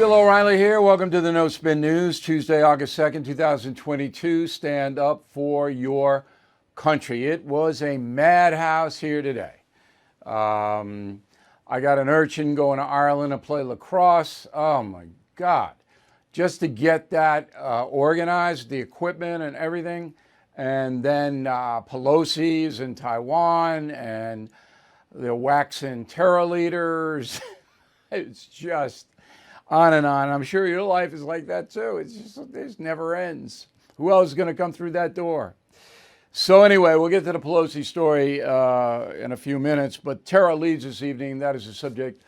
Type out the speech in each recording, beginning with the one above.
Bill O'Reilly here. Welcome to the No Spin News, Tuesday, August 2nd, 2022. Stand up for your country. It was a madhouse here today. I got an urchin going to Ireland to play lacrosse. Oh, my God. Just to get that organized, the equipment and everything. And then Pelosi's in Taiwan, and they're waxing terror leaders. It's just on and on. I'm sure your life is like that too. It's just, it never ends. Who else is going to come through that door? So anyway, we'll get to the Pelosi story in a few minutes, but terror leads this evening. That is the subject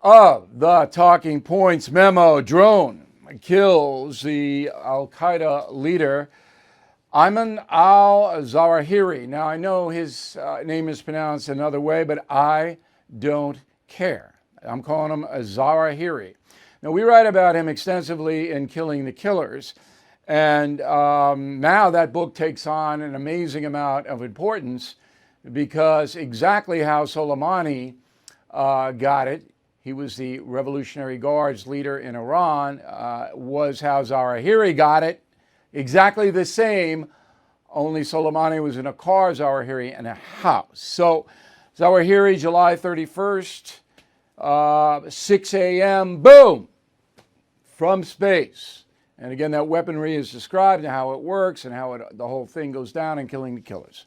of the Talking Points memo. Drone kills the al-Qaeda leader, Ayman al-Zawahiri. Now, I know his name is pronounced another way, but I don't care. I'm calling him a Zawahiri. Now, we write about him extensively in Killing the Killers, and now that book takes on an amazing amount of importance because exactly how Soleimani got it, he was the Revolutionary Guard's leader in Iran, was how Zawahiri got it. Exactly the same, only Soleimani was in a car, Zawahiri in a house. So Zawahiri, July 31st, 6 a.m., boom, from space. And again, that weaponry is described and how it works and how the whole thing goes down in Killing the Killers.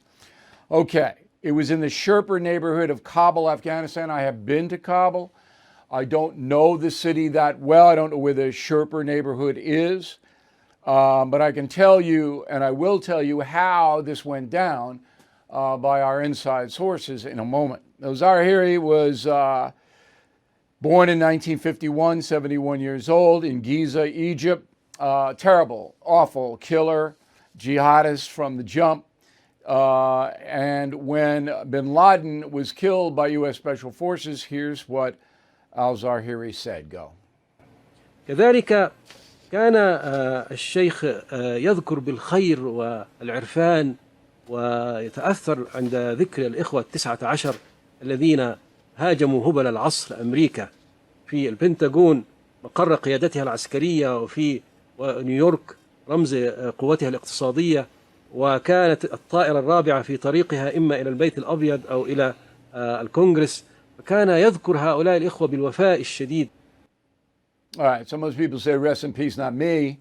Okay, it was in the Sherpur neighborhood of Kabul, Afghanistan. I have been to Kabul. I don't know the city that well. I don't know where the Sherpur neighborhood is. But I can tell you, and I will tell you how this went down by our inside sources in a moment. Zawahiri was born in 1951, 71 years old, in Giza, Egypt. Terrible, awful killer, jihadist from the jump. And when bin Laden was killed by U.S. Special Forces, here's what al-Zawahiri said. Go. كذلك كان الشيخ يذكر بالخير والعرفان ويتأثر عند ذكر الإخوة 19 الذين هاجموا هبل العصر أمريكا في البنتاغون مقر قيادتها العسكرية وفي نيويورك رمز قوتها الاقتصادية، وكانت الطائرة الرابعة في طريقها إما إلى البيت الأبيض أو إلى الكونغرس، فكان يذكر هؤلاء الإخوة بالوفاء الشديد. All right, so most people say rest in peace, not me.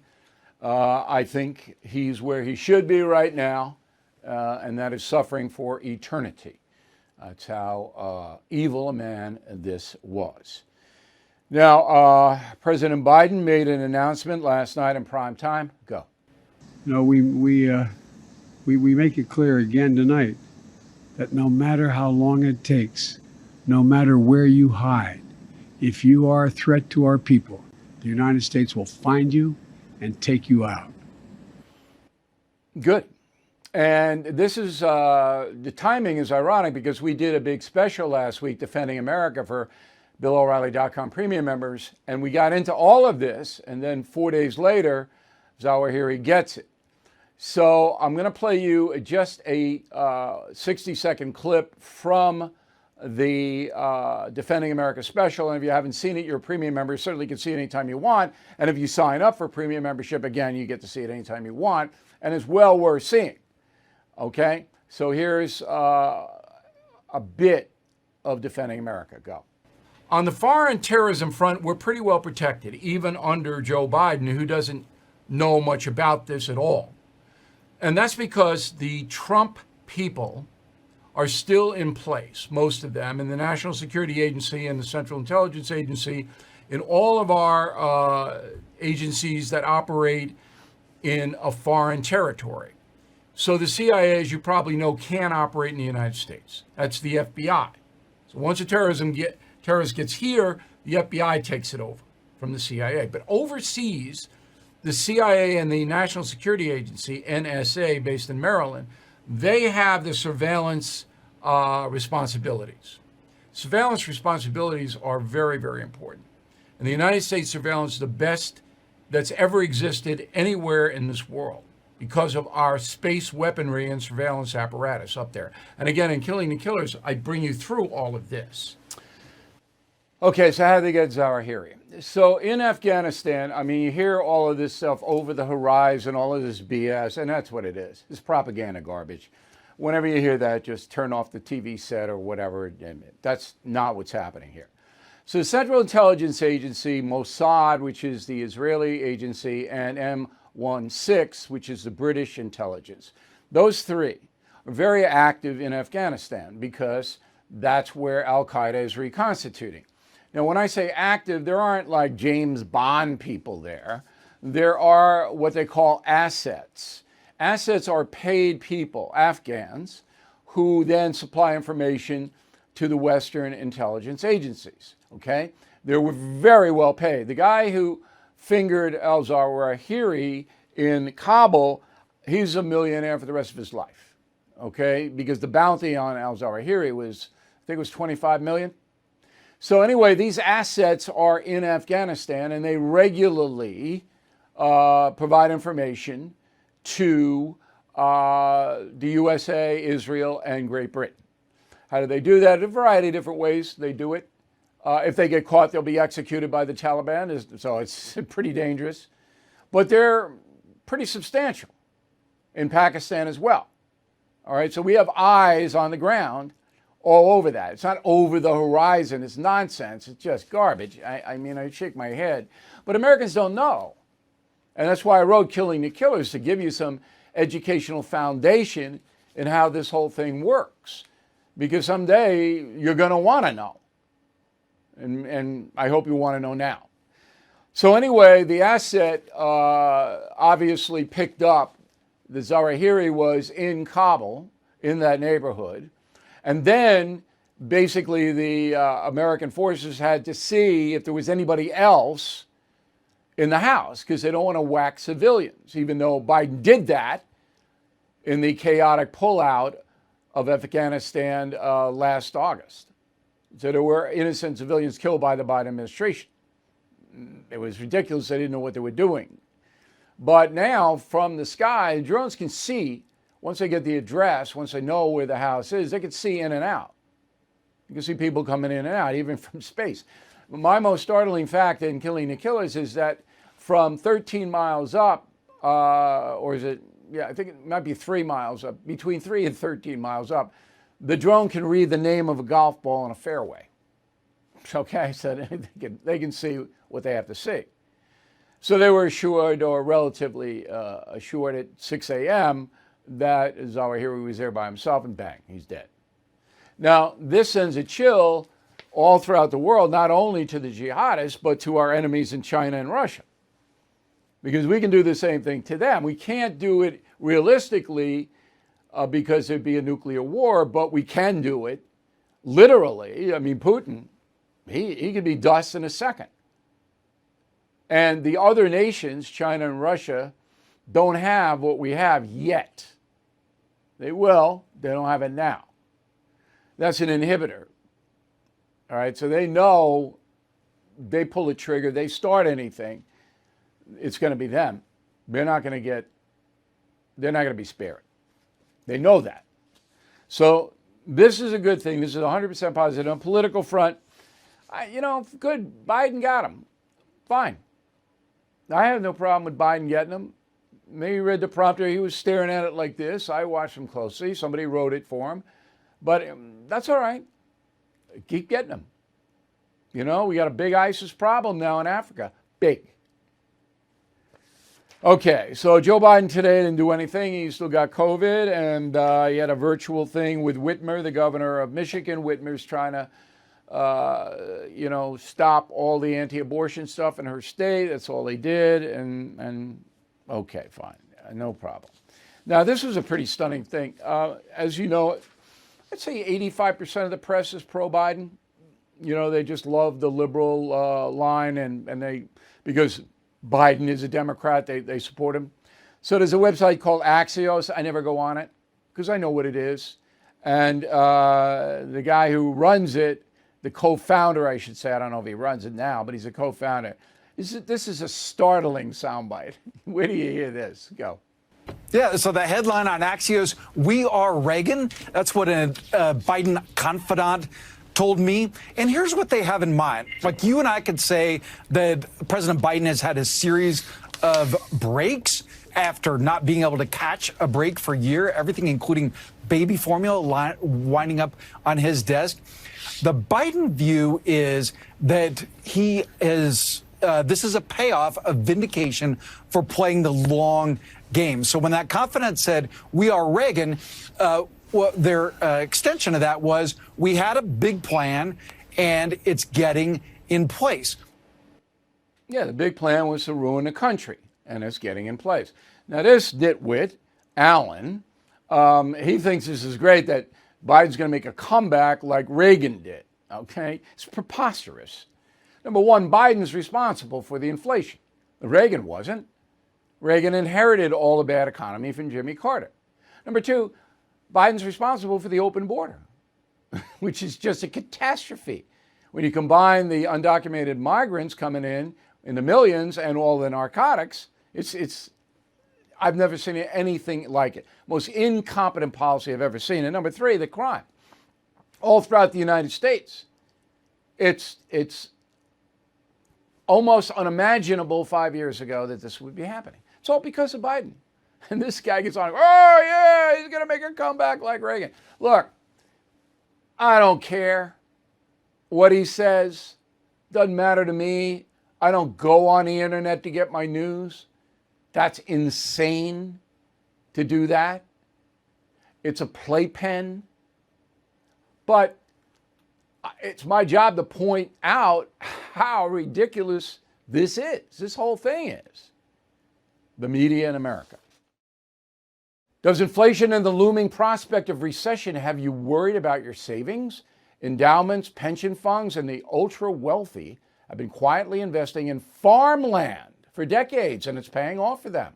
I think he's where he should be right now, and that is suffering for eternity. That's how evil a man this was. Now, President Biden made an announcement last night in prime time. Go. No, we make it clear again tonight that no matter how long it takes, no matter where you hide, if you are a threat to our people, the United States will find you and take you out. Good. And this is, the timing is ironic because we did a big special last week, Defending America, for BillO'Reilly.com premium members, and we got into all of this, and then 4 days later, Zawahiri gets it. So I'm going to play you just a 60-second clip from the Defending America special, and if you haven't seen it, you're a premium member. You certainly can see it anytime you want, and if you sign up for premium membership, again, you get to see it anytime you want, and it's well worth seeing. Okay, so here's a bit of Defending America. Go. On the foreign terrorism front, we're pretty well protected, even under Joe Biden, who doesn't know much about this at all. And that's because the Trump people are still in place, most of them, in the National Security Agency and the Central Intelligence Agency, in all of our agencies that operate in a foreign territory. So the CIA, as you probably know, can operate in the United States. That's the FBI. So once a terrorist gets here, the FBI takes it over from the CIA. But overseas, the CIA and the National Security Agency, NSA, based in Maryland, they have the surveillance responsibilities. Surveillance responsibilities are very, very important. And the United States surveillance is the best that's ever existed anywhere in this world because of our space weaponry and surveillance apparatus up there. And again, in Killing the Killers, I bring you through all of this. Okay, so how did they get Zawahiri? So in Afghanistan, I mean, you hear all of this stuff over the horizon, all of this BS, and that's what it is. It's propaganda garbage. Whenever you hear that, just turn off the TV set or whatever. And that's not what's happening here. So the Central Intelligence Agency, Mossad, which is the Israeli agency, and M16, which is the British intelligence, those three are very active in Afghanistan because that's where al-Qaeda is reconstituting. Now, when I say active, there aren't like James Bond people there. There are what they call assets. Assets are paid people, Afghans, who then supply information to the Western intelligence agencies, okay? They were very well paid. The guy who fingered al-Zawahiri in Kabul, he's a millionaire for the rest of his life, okay? Because the bounty on al-Zawahiri was, I think it was 25 million. So anyway, these assets are in Afghanistan, and they regularly provide information to the USA, Israel, and Great Britain. How do they do that? A variety of different ways they do it. If they get caught, they'll be executed by the Taliban, so it's pretty dangerous. But they're pretty substantial in Pakistan as well. All right, so we have eyes on the ground all over that. It's not over the horizon. It's nonsense. It's just garbage. I mean, I shake my head. But Americans don't know. And that's why I wrote Killing the Killers, to give you some educational foundation in how this whole thing works. Because someday you're going to want to know. And I hope you want to know now. So anyway, the asset obviously picked up. The Zawahiri was in Kabul, in that neighborhood. And then basically the American forces had to see if there was anybody else in the house, because they don't want to whack civilians, even though Biden did that in the chaotic pullout of Afghanistan last August. So there were innocent civilians killed by the Biden administration. It was ridiculous. They didn't know what they were doing. But now from the sky, drones can see, once they get the address, once they know where the house is, they can see in and out. You can see people coming in and out, even from space. My most startling fact in Killing the Killers is that from 13 miles up, or is it, yeah, I think it might be 3 miles up, between 3 and 13 miles up, the drone can read the name of a golf ball in a fairway. Okay, so they can see what they have to see. So they were assured, or relatively assured at 6 a.m., that Zawahiri was there by himself, and bang, he's dead. Now, this sends a chill all throughout the world, not only to the jihadists, but to our enemies in China and Russia. Because we can do the same thing to them. We can't do it realistically because there'd be a nuclear war, but we can do it literally. I mean, Putin, he could be dust in a second. And the other nations, China and Russia, don't have what we have yet. They will. They don't have it now. That's an inhibitor. All right, so they know they pull a trigger, they start anything, it's going to be them. They're not going to be spared. They know that. So this is a good thing. This is 100% positive. On political front, good. Biden got him. Fine. I have no problem with Biden getting him. Maybe read the prompter. He was staring at it like this. I watched him closely. Somebody wrote it for him. But that's all right. Keep getting them. We got a big ISIS problem now in Africa. Big. Okay, so Joe Biden today didn't do anything. He still got COVID, and he had a virtual thing with Whitmer, the governor of Michigan. Whitmer's trying to, stop all the anti-abortion stuff in her state. That's all they did, and okay, fine, no problem. Now, this was a pretty stunning thing. As you know, I'd say 85% of the press is pro-Biden. They just love the liberal line, and because Biden is a Democrat, they support him. So there's a website called Axios. I never go on it because I know what it is. And the guy who runs it, the co-founder, I should say, I don't know if he runs it now, but he's a co-founder. This is a startling soundbite. Where do you hear this? Go. Yeah, so the headline on Axios, "We are Reagan." That's what a Biden confidant told me, and here's what they have in mind. Like, you and I could say that President Biden has had a series of breaks after not being able to catch a break for a year, everything including baby formula winding up on his desk. The Biden view is that he is, this is a payoff of vindication for playing the long game. So when that confidant said, "We are Reagan," well, their extension of that was, we had a big plan and it's getting in place. Yeah, the big plan was to ruin the country, and it's getting in place. Now, this nitwit, Allen, he thinks this is great, that Biden's going to make a comeback like Reagan did. Okay? It's preposterous. Number one, Biden's responsible for the inflation. Reagan wasn't. Reagan inherited all the bad economy from Jimmy Carter. Number two, Biden's responsible for the open border, which is just a catastrophe. When you combine the undocumented migrants coming in the millions and all the narcotics, it's I've never seen anything like it. Most incompetent policy I've ever seen. And number three, the crime. All throughout the United States. It's almost unimaginable 5 years ago that this would be happening. It's all because of Biden. And this guy gets on, oh yeah, he's going to make a comeback like Reagan. Look, I don't care what he says. Doesn't matter to me. I don't go on the internet to get my news. That's insane to do that. It's a playpen. But it's my job to point out how ridiculous this is. This whole thing is. The media in America. Does inflation and the looming prospect of recession have you worried about your savings? Endowments, pension funds, and the ultra-wealthy have been quietly investing in farmland for decades, and it's paying off for them.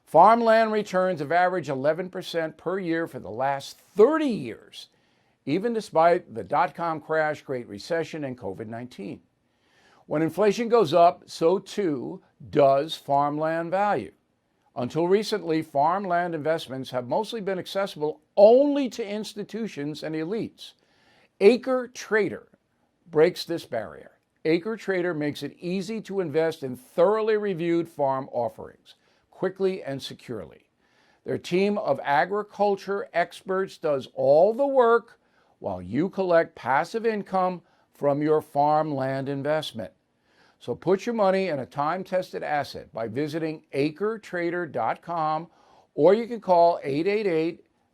Farmland returns have averaged 11% per year for the last 30 years, even despite the dot-com crash, Great Recession, and COVID-19. When inflation goes up, so too does farmland value. Until recently, farmland investments have mostly been accessible only to institutions and elites. Acre Trader breaks this barrier. Acre Trader makes it easy to invest in thoroughly reviewed farm offerings, quickly and securely. Their team of agriculture experts does all the work while you collect passive income from your farmland investment. So put your money in a time-tested asset by visiting acretrader.com, or you can call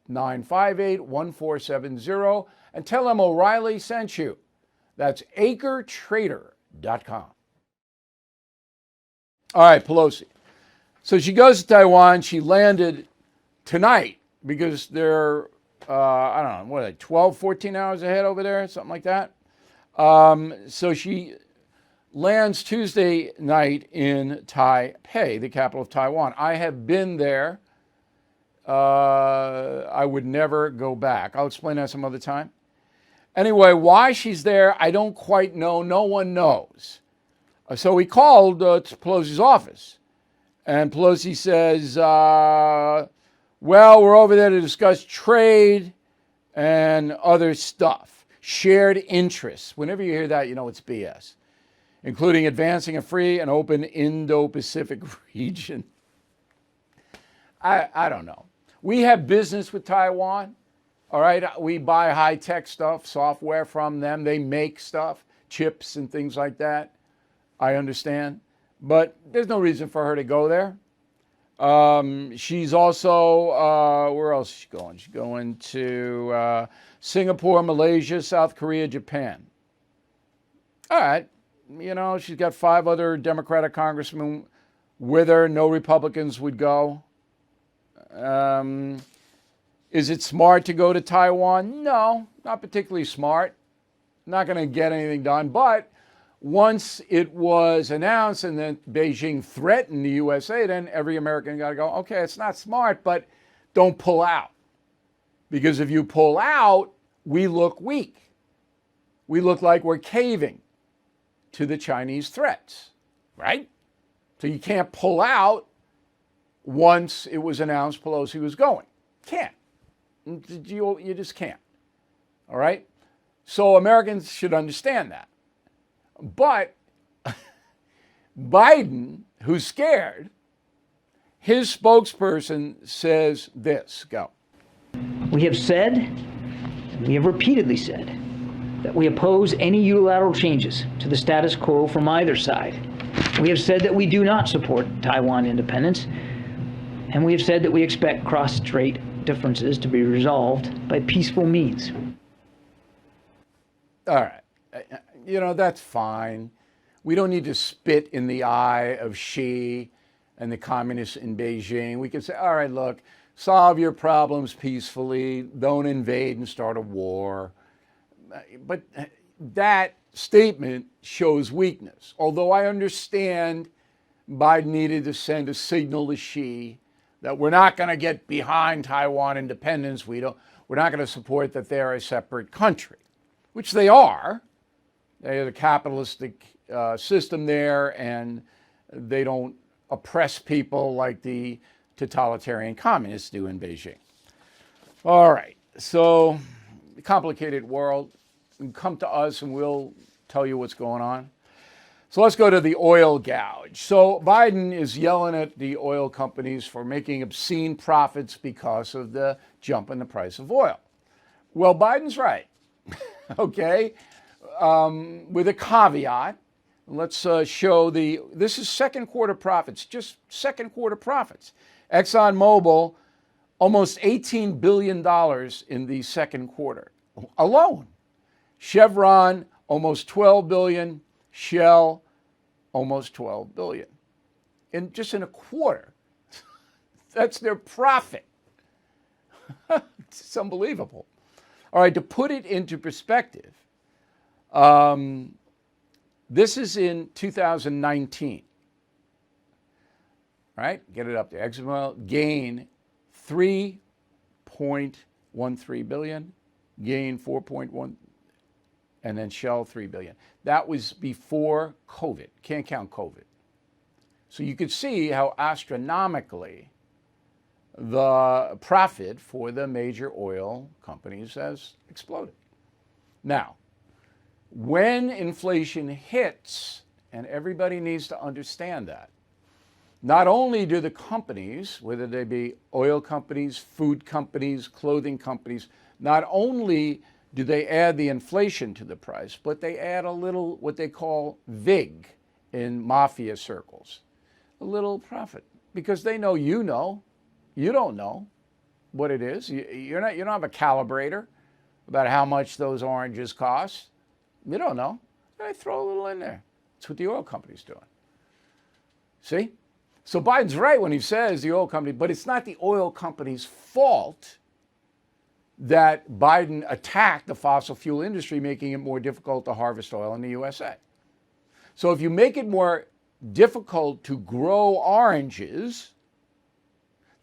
888-958-1470 and tell them O'Reilly sent you. That's acretrader.com. All right, Pelosi. So she goes to Taiwan. She landed tonight because they're, I don't know, what are they, 12, 14 hours ahead over there, something like that. So she lands Tuesday night in Taipei, the capital of Taiwan. I have been there. I would never go back. I'll explain that some other time. Anyway, why she's there, I don't quite know. No one knows. So we called to Pelosi's office. And Pelosi says, well, we're over there to discuss trade and other stuff. Shared interests. Whenever you hear that, you know it's BS. Including advancing a free and open Indo-Pacific region. I don't know. We have business with Taiwan, all right? We buy high-tech stuff, software from them. They make stuff, chips and things like that. I understand. But there's no reason for her to go there. She's also, where else is she going? She's going to Singapore, Malaysia, South Korea, Japan. All right. You know, she's got 5 other Democratic congressmen with her. No Republicans would go. Is it smart to go to Taiwan? No, not particularly smart. Not going to get anything done. But once it was announced and then Beijing threatened the USA, then every American got to go, okay, it's not smart, but don't pull out. Because if you pull out, we look weak. We look like we're caving to the Chinese threats, right? So you can't pull out once it was announced Pelosi was going. Can't. You just can't. All right? So Americans should understand that. But Biden, who's scared, his spokesperson says this. Go. We have said, we have repeatedly said, that we oppose any unilateral changes to the status quo from either side. We have said that we do not support Taiwan independence, and we have said that we expect cross-strait differences to be resolved by peaceful means. All right. You know, that's fine. We don't need to spit in the eye of Xi and the communists in Beijing. We can say, all right, look, solve your problems peacefully. Don't invade and start a war. But that statement shows weakness. Although I understand Biden needed to send a signal to Xi that we're not going to get behind Taiwan independence. We're not going to support that they're a separate country, which they are. They have a capitalistic system there, and they don't oppress people like the totalitarian communists do in Beijing. All right, so complicated world. Come to us and we'll tell you what's going on. So let's go to the oil gouge. So Biden is yelling at the oil companies for making obscene profits because of the jump in the price of oil. Well, Biden's right, okay? With a caveat. Let's show this is second quarter profits, just second quarter profits. ExxonMobil, almost $18 billion in the second quarter alone. Chevron, almost $12 billion. Shell, almost $12 billion. Just in a quarter. That's their profit. It's unbelievable. All right, to put it into perspective, this is in 2019. Right? Get it up there. ExxonMobil gain $3.13 billion, gain 4.1, and then Shell $3 billion. That was before COVID. Can't count COVID. So you could see how astronomically the profit for the major oil companies has exploded. Now, when inflation hits, and everybody needs to understand that, not only do the companies, whether they be oil companies, food companies, clothing companies, not only do they add the inflation to the price, but they add a little what they call VIG in mafia circles, a little profit, because they know you don't know what it is. You don't have a calibrator about how much those oranges cost. You don't know. They throw a little in there. That's what the oil company's doing. See? So Biden's right when he says the oil company, but it's not the oil company's fault that Biden attacked the fossil fuel industry, making it more difficult to harvest oil in the USA. So if you make it more difficult to grow oranges,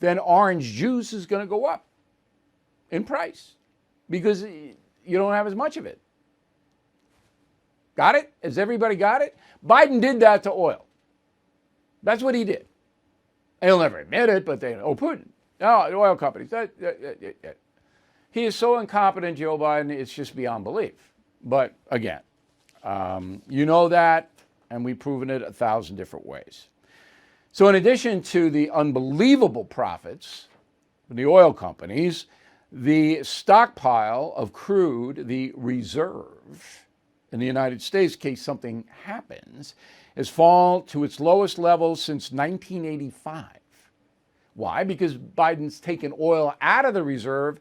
then orange juice is going to go up in price because you don't have as much of it. Got it? Has everybody got it? Biden did that to oil. That's what he did. He'll never admit it, but they, Putin, no, the oil companies. He is so incompetent, Joe Biden, it's just beyond belief. But again, you know that, and we've proven it 1,000 different ways. So in addition to the unbelievable profits from the oil companies, the stockpile of crude, the reserve in the United States, in case something happens, has fallen to its lowest level since 1985. Why? Because Biden's taken oil out of the reserve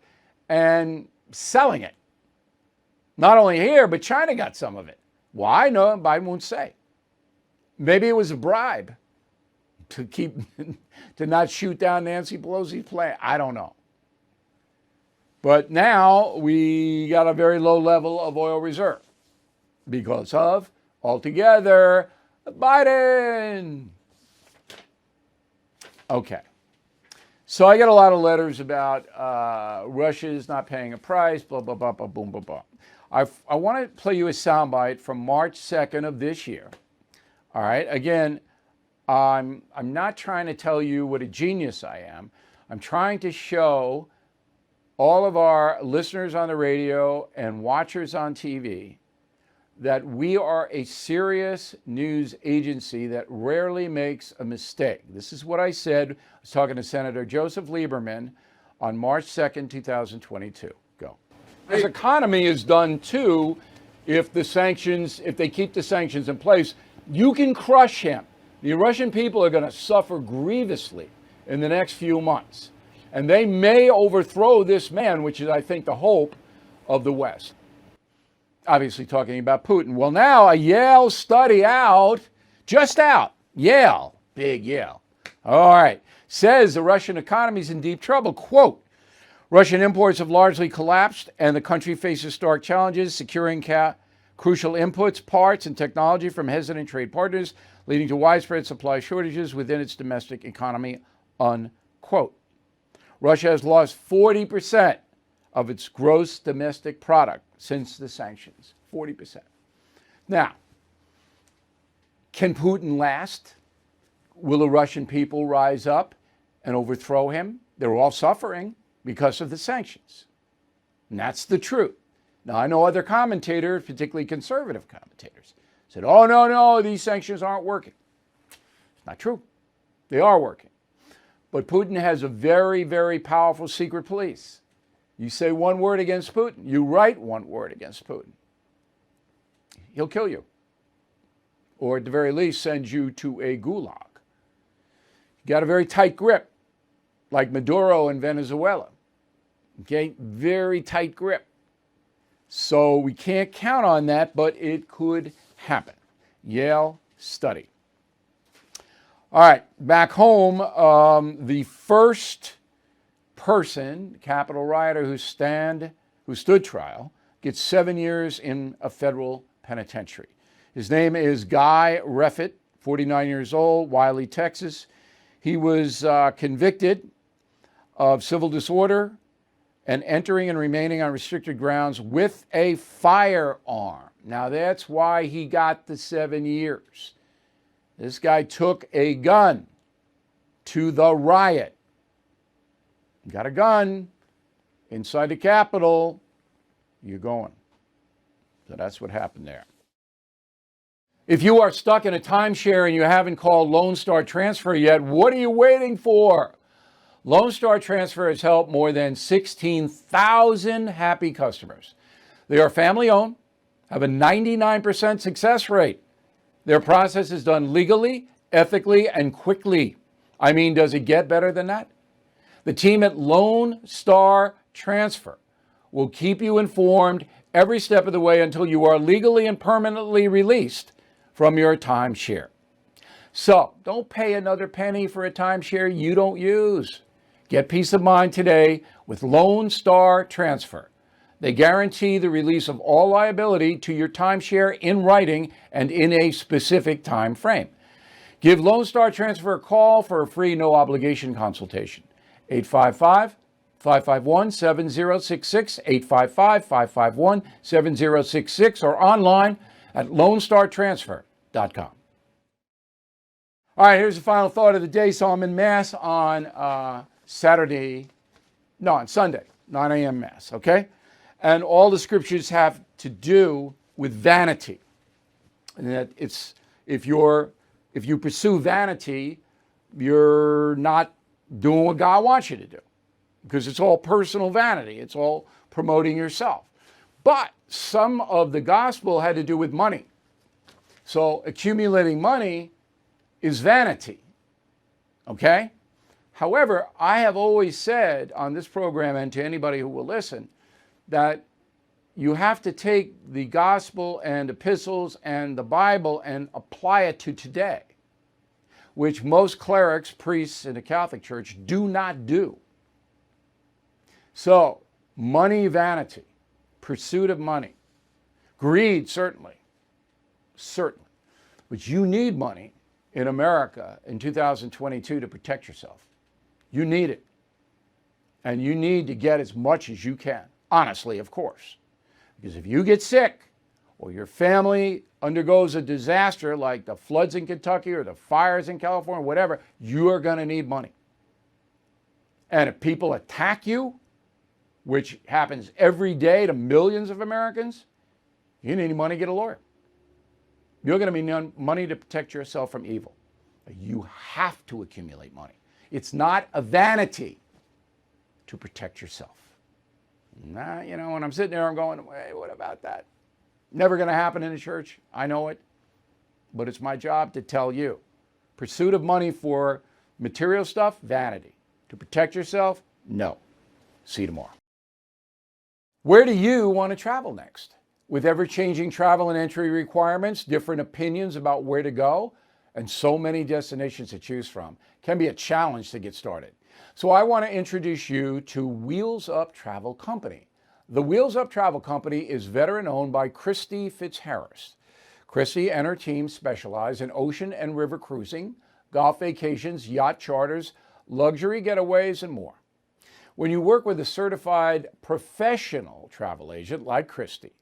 and selling it. Not only here, but China got some of it. Why? No, Biden won't say. Maybe it was a bribe to not shoot down Nancy Pelosi's plane. I don't know. But now we got a very low level of oil reserve because of, altogether, Biden. Okay. So I get a lot of letters about Russia's not paying a price, blah, blah, blah, blah, boom, blah, blah. I want to play you a soundbite from March 2nd of this year. All right. Again, I'm not trying to tell you what a genius I am. I'm trying to show all of our listeners on the radio and watchers on TV that we are a serious news agency that rarely makes a mistake. This is what I said. I was talking to Senator Joseph Lieberman on March 2nd, 2022. Go. His economy is done too if they keep the sanctions in place. You can crush him. The Russian people are going to suffer grievously in the next few months. And they may overthrow this man, which is, I think, the hope of the West. Obviously talking about Putin. Well, now a Yale study Yale, big Yale. All right, says the Russian economy is in deep trouble. Quote, Russian imports have largely collapsed and the country faces stark challenges securing crucial inputs, parts, and technology from hesitant trade partners, leading to widespread supply shortages within its domestic economy, unquote. Russia has lost 40% of its gross domestic product since the sanctions, 40%. Now, can Putin last? Will the Russian people rise up and overthrow him? They're all suffering because of the sanctions. And that's the truth. Now, I know other commentators, particularly conservative commentators, said, oh, no, these sanctions aren't working. It's not true. They are working. But Putin has a very, very powerful secret police. You say one word against Putin, you write one word against Putin, he'll kill you. Or at the very least, send you to a gulag. You got a very tight grip, like Maduro in Venezuela. Okay, very tight grip. So we can't count on that, but it could happen. Yale study. All right, back home, the first person, Capitol rioter who stood trial, gets 7 years in a federal penitentiary. His name is Guy Reffitt, 49 years old, Wiley, Texas. He was convicted of civil disorder and entering and remaining on restricted grounds with a firearm. Now that's why he got the 7 years. This guy took a gun to the riot. Got a gun inside the Capitol, you're going. So that's what happened there. If you are stuck in a timeshare and you haven't called Lone Star Transfer yet, what are you waiting for? Lone Star Transfer has helped more than 16,000 happy customers. They are family owned, have a 99% success rate. Their process is done legally, ethically, and quickly. I mean, does it get better than that? The team at Lone Star Transfer will keep you informed every step of the way until you are legally and permanently released from your timeshare. So don't pay another penny for a timeshare you don't use. Get peace of mind today with Lone Star Transfer. They guarantee the release of all liability to your timeshare in writing and in a specific time frame. Give Lone Star Transfer a call for a free no-obligation consultation. 855-551-7066, 855-551-7066, or online at lonestartransfer.com. All right, here's the final thought of the day. So I'm in Mass on Sunday, 9 a.m. Mass, okay? And all the scriptures have to do with vanity. And that it's if you pursue vanity, you're not doing what God wants you to do, because it's all personal vanity. It's all promoting yourself. But some of the gospel had to do with money. So accumulating money is vanity. Okay? However, I have always said on this program and to anybody who will listen that you have to take the gospel and epistles and the Bible and apply it to today, which most clerics, priests in the Catholic Church do not do. So, money, vanity, pursuit of money, greed, certainly. But you need money in America in 2022 to protect yourself. You need it. And you need to get as much as you can. Honestly, of course. Because if you get sick or your family undergoes a disaster like the floods in Kentucky or the fires in California, whatever, you are going to need money. And if people attack you, which happens every day to millions of Americans, you need money, get a lawyer. You're going to need money to protect yourself from evil. You have to accumulate money. It's not a vanity to protect yourself. Nah, you know, when I'm sitting there, I'm going, hey, what about that? Never going to happen in the church. I know it. But it's my job to tell you. Pursuit of money for material stuff, vanity. To protect yourself, no. See you tomorrow. Where do you want to travel next? With ever-changing travel and entry requirements, different opinions about where to go, and so many destinations to choose from, can be a challenge to get started. So I want to introduce you to Wheels Up Travel Company. The Wheels Up Travel Company is veteran-owned by Christy Fitzharris. Christy and her team specialize in ocean and river cruising, golf vacations, yacht charters, luxury getaways, and more. When you work with a certified professional travel agent like Christy,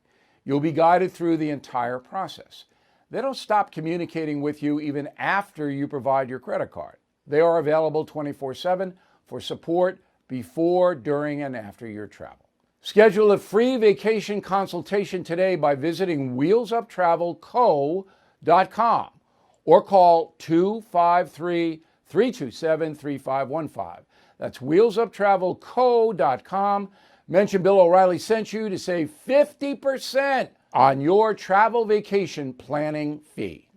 you'll be guided through the entire process. They don't stop communicating with you even after you provide your credit card. They are available 24/7 for support before, during, and after your travel. Schedule a free vacation consultation today by visiting wheelsuptravelco.com or call 253-327-3515. That's wheelsuptravelco.com. Mention Bill O'Reilly sent you to save 50% on your travel vacation planning fee.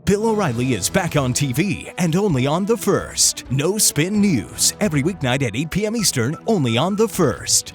Bill O'Reilly is back on TV and only on The First. No Spin News, every weeknight at 8 p.m. Eastern, only on The First.